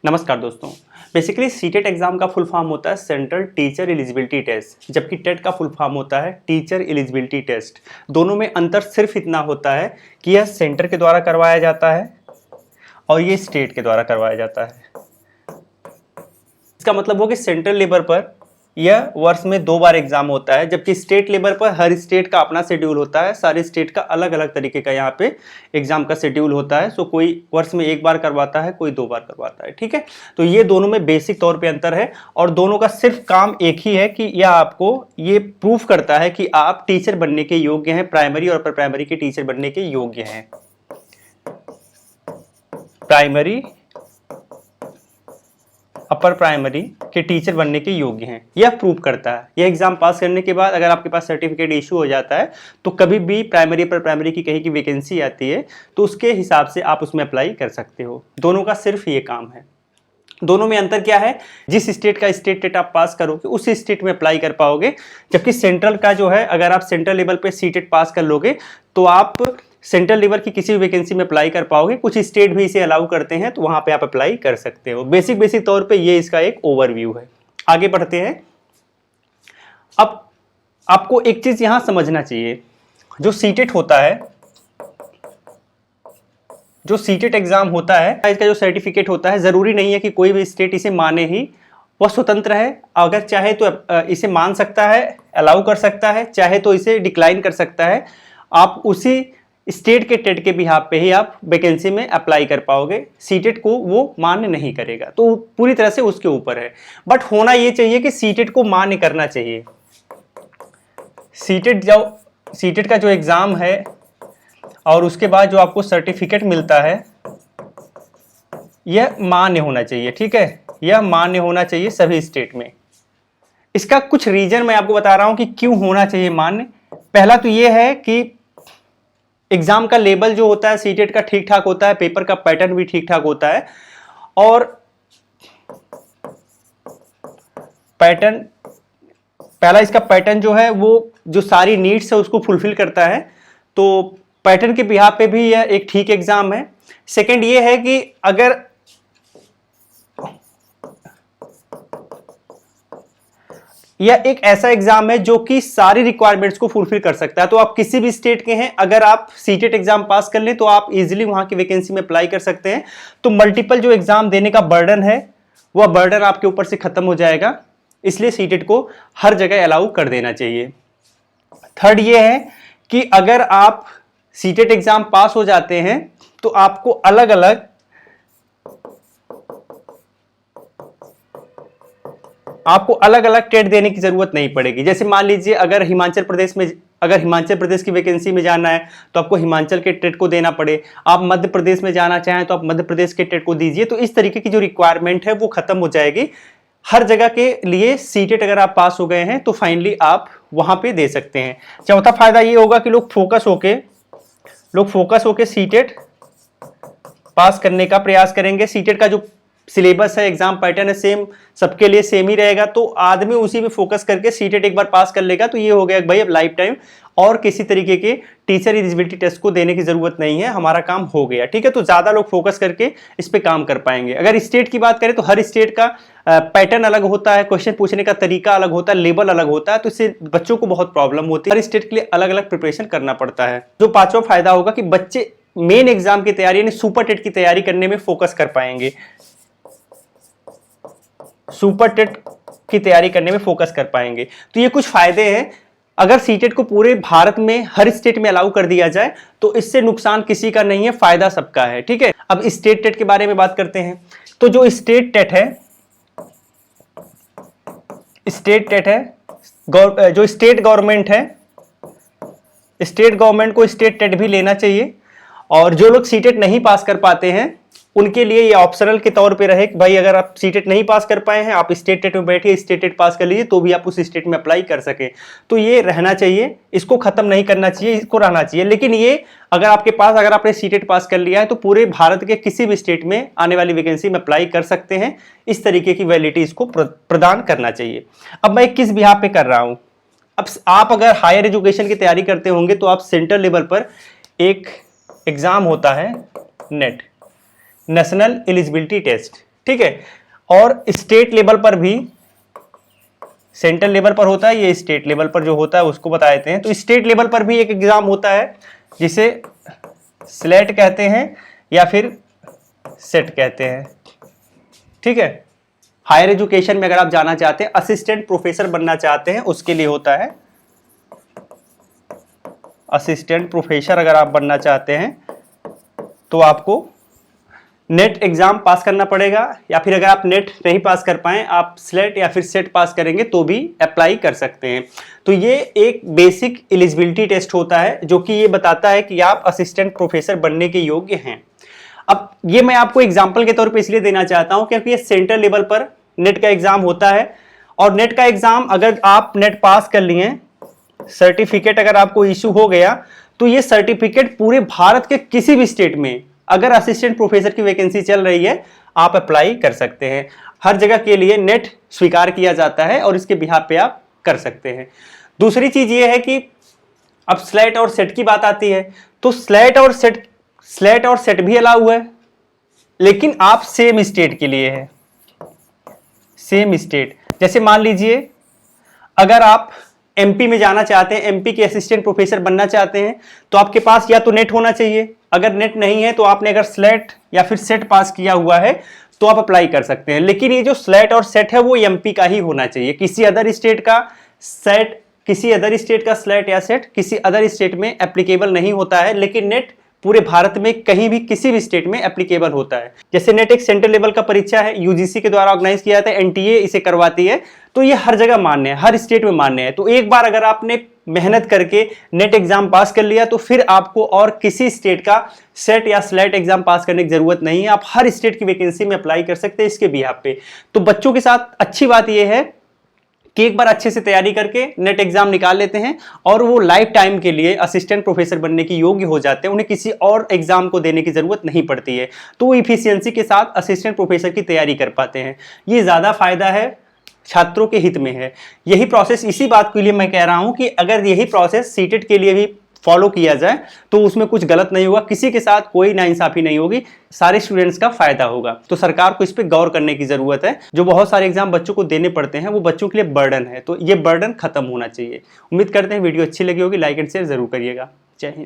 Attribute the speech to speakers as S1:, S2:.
S1: नमस्कार दोस्तों। Basically CTET exam का फुल फॉर्म होता है सेंट्रल टीचर एलिजिबिलिटी टेस्ट, जबकि टेट का फुल फॉर्म होता है टीचर एलिजिबिलिटी टेस्ट। दोनों में अंतर सिर्फ इतना होता है कि यह सेंटर के द्वारा करवाया जाता है और ये स्टेट के द्वारा करवाया जाता है। इसका मतलब हो कि सेंट्रल लेवल पर यह वर्ष में 2 बार एग्जाम होता है, जबकि स्टेट लेवल पर हर स्टेट का अपना शेड्यूल होता है। सारे स्टेट का अलग अलग तरीके का यहाँ पे एग्जाम का शेड्यूल होता है। सो कोई वर्ष में 1 बार करवाता है, कोई 2 बार करवाता है। ठीक है, तो ये दोनों में बेसिक तौर पे अंतर है और दोनों का सिर्फ काम एक ही है कि यह आपको ये प्रूफ करता है कि आप टीचर बनने के योग्य हैं, प्राइमरी और अपर प्राइमरी के टीचर बनने के योग्य हैं। प्राइमरी अपर प्राइमरी के टीचर बनने के योग्य हैं, यह प्रूव करता है। यह एग्जाम पास करने के बाद अगर आपके पास सर्टिफिकेट इशू हो जाता है तो कभी भी प्राइमरी अपर प्राइमरी की कहीं की वैकेंसी आती है तो उसके हिसाब से आप उसमें अप्लाई कर सकते हो। दोनों का सिर्फ ये काम है। दोनों में अंतर क्या है, जिस स्टेट का स्टेट टेट आप पास करोगे उस स्टेट में अप्लाई कर पाओगे, जबकि सेंट्रल का जो है अगर आप सेंट्रल लेवल पे सीटेट पास कर लोगे तो आप सेंट्रल लेवल की किसी भी वैकेंसी में अप्लाई कर पाओगे। कुछ स्टेट भी इसे अलाउ करते हैं तो वहां पे आप अप्लाई कर सकते हो। बेसिक तौर पे ये इसका एक ओवरव्यू है। आगे बढ़ते हैं। अब आपको एक चीज यहां समझना चाहिए, जो सीटेट होता है, जो सीटेट एग्जाम होता है, इसका जो सर्टिफिकेट होता है, जरूरी नहीं है कि कोई भी स्टेट इसे माने ही, वह स्वतंत्र है। अगर चाहे तो इसे मान सकता है, अलाउ कर सकता है, चाहे तो इसे डिक्लाइन कर सकता है। आप उसी स्टेट के टेट के बिहाफ पे ही आप वैकेंसी में अप्लाई कर पाओगे। सीटेट को वो मान्य नहीं करेगा, तो पूरी तरह से उसके ऊपर है। बट होना ये चाहिए कि सीटेट को मान्य करना चाहिए। सीटेट का जो एग्जाम है और उसके बाद जो आपको सर्टिफिकेट मिलता है यह मान्य होना चाहिए। ठीक है, यह मान्य होना चाहिए सभी स्टेट में। इसका कुछ रीजन मैं आपको बता रहा हूं कि क्यों होना चाहिए मान्य। पहला तो यह है कि एग्जाम का लेवल जो होता है सीटेट का ठीक ठाक होता है, पेपर का पैटर्न भी ठीक ठाक होता है और पैटर्न, पहला इसका पैटर्न जो है वो जो सारी नीड्स है उसको फुलफिल करता है, तो पैटर्न के बिहाफ पे भी यह एक ठीक एग्जाम है। सेकंड ये है कि अगर यह एक ऐसा एग्जाम है जो कि सारी रिक्वायरमेंट्स को फुलफिल कर सकता है। तो आप किसी भी स्टेट के हैं, अगर आप सीटेट एग्जाम पास कर लें तो आप इजीली वहां की वैकेंसी में अप्लाई कर सकते हैं। तो मल्टीपल जो एग्जाम देने का बर्डन है वह बर्डन आपके ऊपर से खत्म हो जाएगा, इसलिए सीटेट को हर जगह अलाउ कर देना चाहिए। थर्ड ये है कि अगर आप सीटेट एग्जाम पास हो जाते हैं तो आपको अलग अलग टेट देने की जरूरत नहीं पड़ेगी। जैसे मान लीजिए अगर हिमाचल प्रदेश की वैकेंसी में जाना है तो आपको हिमाचल के टेट को देना पड़े, आप मध्य प्रदेश में जाना चाहें तो आप मध्य प्रदेश के टेट को दीजिए। तो इस तरीके की जो रिक्वायरमेंट है वो खत्म हो जाएगी। हर जगह के लिए सीटेट अगर आप पास हो गए हैं तो फाइनली आप वहां पे दे सकते हैं। चौथा फायदा ये होगा कि लोग फोकस होके सीटेट पास करने का प्रयास करेंगे। सीटेट का जो सिलेबस है, एग्जाम पैटर्न है, सेम सबके लिए सेम ही रहेगा, तो आदमी उसी में फोकस करके सीटेट एक बार पास कर लेगा तो ये हो गया भाई अब लाइफ टाइम और किसी तरीके के टीचर एलिजिबिलिटी टेस्ट को देने की जरूरत नहीं है, हमारा काम हो गया। ठीक है, तो ज्यादा लोग फोकस करके इस पे काम कर पाएंगे। अगर स्टेट की बात करें तो हर स्टेट का पैटर्न अलग होता है, क्वेश्चन पूछने का तरीका अलग होता है, लेवल अलग होता है, तो इससे बच्चों को बहुत प्रॉब्लम होती है। हर स्टेट के लिए अलग अलग प्रिपरेशन करना पड़ता है। जो पांचवा फायदा होगा कि बच्चे मेन एग्जाम की तैयारी यानी सुपर टेट की तैयारी करने में फोकस कर पाएंगे। सुपर टेट की तैयारी करने में फोकस कर पाएंगे। तो ये कुछ फायदे हैं। अगर सीटेट को पूरे भारत में हर स्टेट में अलाउ कर दिया जाए तो इससे नुकसान किसी का नहीं है, फायदा सबका है। ठीक है, अब स्टेट टेट के बारे में बात करते हैं। तो जो स्टेट टेट है, जो स्टेट गवर्नमेंट है, स्टेट गवर्नमेंट को स्टेट टेट भी लेना चाहिए। और जो लोग सीटेट नहीं पास कर पाते हैं उनके लिए ये ऑप्शनल के तौर पे रहे कि भाई अगर आप सीटेट नहीं पास कर पाए हैं, आप स्टेट टेट में बैठिए, स्टेट टेट पास कर लीजिए तो भी आप उस स्टेट में अप्लाई कर सके। तो ये रहना चाहिए, इसको खत्म नहीं करना चाहिए, इसको रहना चाहिए। लेकिन ये अगर आपने सीटेट पास कर लिया है तो पूरे भारत के किसी भी स्टेट में आने वाली वैकेंसी में अप्लाई कर सकते हैं। इस तरीके की वैलिडिटी इसको प्रदान करना चाहिए। अब मैं किस बिहाफ पे कर रहा हूं, अब आप अगर हायर एजुकेशन की तैयारी करते होंगे तो आप सेंट्रल लेवल पर एक एग्जाम होता है नेट, नेशनल एलिजिबिलिटी टेस्ट। ठीक है। और स्टेट लेवल पर भी, सेंट्रल लेवल पर होता है, ये स्टेट लेवल पर जो होता है उसको बता देते हैं। तो स्टेट लेवल पर भी एक एग्जाम होता है जिसे स्लेट कहते हैं या फिर सेट कहते हैं, ठीक है। हायर एजुकेशन में अगर आप जाना चाहते हैं, असिस्टेंट प्रोफेसर बनना चाहते हैं, उसके लिए होता है असिस्टेंट प्रोफेसर। अगर आप बनना चाहते हैं तो आपको नेट एग्जाम पास करना पड़ेगा, या फिर अगर आप नेट नहीं पास कर पाए, आप स्लेट या फिर सेट पास करेंगे तो भी अप्लाई कर सकते हैं। तो ये एक बेसिक एलिजिबिलिटी टेस्ट होता है जो कि ये बताता है कि आप असिस्टेंट प्रोफेसर बनने के योग्य हैं। अब ये मैं आपको एग्जाम्पल के तौर पे इसलिए देना चाहता हूं क्योंकि ये सेंट्रल लेवल पर नेट का एग्जाम होता है, और नेट का एग्जाम अगर आप नेट पास कर लिए, सर्टिफिकेट अगर आपको इशू हो गया, तो ये सर्टिफिकेट पूरे भारत के किसी भी स्टेट में अगर असिस्टेंट प्रोफेसर की वैकेंसी चल रही है, आप अप्लाई कर सकते हैं। हर जगह के लिए नेट स्वीकार किया जाता है और इसके बिहाफ पे आप कर सकते हैं। दूसरी चीज ये है कि अब स्लेट और सेट की बात आती है, तो स्लेट और सेट भी अलाउ है, लेकिन आप सेम स्टेट के लिए है, सेम स्टेट। जैसे मान लीजिए अगर आप एमपी में जाना चाहते हैं, एमपी के असिस्टेंट प्रोफेसर बनना चाहते हैं, तो आपके पास या तो नेट होना चाहिए, अगर नेट नहीं है तो आपने अगर स्लेट या फिर सेट पास किया हुआ है तो आप अप्लाई कर सकते हैं। लेकिन ये जो स्लेट और सेट है वो एमपी का ही होना चाहिए, किसी अदर स्टेट का सेट, किसी अदर स्टेट का स्लेट या सेट किसी अदर स्टेट में एप्लीकेबल नहीं होता है, लेकिन नेट पूरे भारत में कहीं भी किसी भी स्टेट में एप्लीकेबल होता है। जैसे नेट एक सेंट्रल लेवल का परीक्षा है, यूजीसी के द्वारा ऑर्गेनाइज किया जाता है, एनटीए इसे करवाती है, तो ये हर जगह मान्य है, हर स्टेट में मान्य है। तो एक बार अगर आपने मेहनत करके नेट एग्जाम पास कर लिया तो फिर आपको और किसी स्टेट का सेट या स्लेट एग्जाम पास करने की जरूरत नहीं है, आप हर स्टेट की वैकेंसी में अप्लाई कर सकते हैं इसके बिहाफ पे। तो बच्चों के साथ अच्छी बात यह है कि एक बार अच्छे से तैयारी करके नेट एग्जाम निकाल लेते हैं और वो लाइफ टाइम के लिए असिस्टेंट प्रोफेसर बनने की योग्य हो जाते हैं, उन्हें किसी और एग्जाम को देने की जरूरत नहीं पड़ती है, तो वो इफिशियंसी के साथ असिस्टेंट प्रोफेसर की तैयारी कर पाते हैं। ये ज़्यादा फायदा है, छात्रों के हित में है। यही प्रोसेस, इसी बात के लिए मैं कह रहा हूं कि अगर यही प्रोसेस सीटेट के लिए भी फॉलो किया जाए तो उसमें कुछ गलत नहीं होगा, किसी के साथ कोई नाइंसाफी नहीं होगी, सारे स्टूडेंट्स का फायदा होगा। तो सरकार को इस पे गौर करने की जरूरत है। जो बहुत सारे एग्जाम बच्चों को देने पड़ते हैं वो बच्चों के लिए बर्डन है, तो ये बर्डन खत्म होना चाहिए। उम्मीद करते हैं वीडियो अच्छी लगी होगी, लाइक एंड शेयर जरूर करिएगा। जय हिंद।